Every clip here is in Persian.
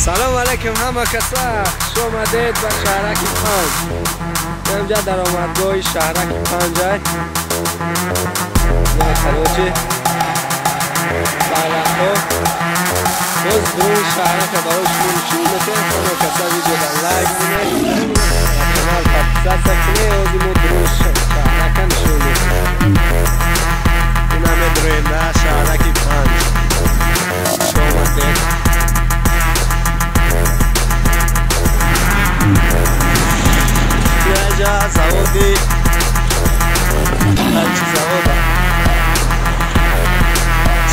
سلام علیکم همه کسا خوش آمدید به شهرک 5. اینجا در آمدگاه شهرک 5 یه کلوچی برقا باز برون شهرک برای شروع میشه. همه کسا ویدیو در لایک بینید کانال پاکستان کنید و دیمو برون شهرک نشون میشه. این همه درنده شهرک 5 خوش آمدید. اینجا زوادی هرچی زواده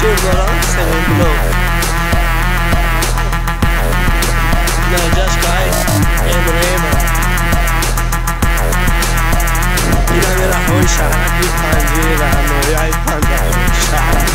چه دارم؟ سمون بلو اینجاش که امریمه این همه رفای شهرکی 5 رهنمایی 5 شهرک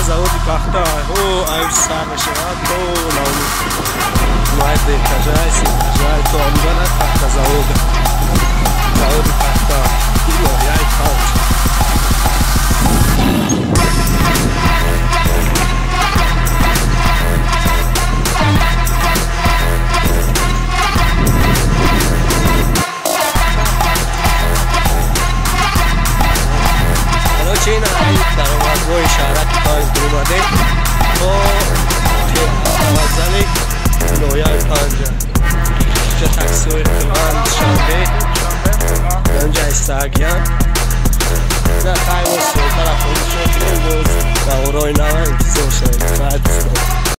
زود کاختا او ایش سر نشود تو نامی ماید به کجای سی کجای تو آمدن کاختا زود کاختا یای کاخت چین هایی در آمدگاه شهرک 5 اومده با توزلی نویای 5 اینجا تکسوی خیوان شنبه اینجا استاگیان نه خیلی سوی طرف اون شد این بود و اورای نوه انتظار شد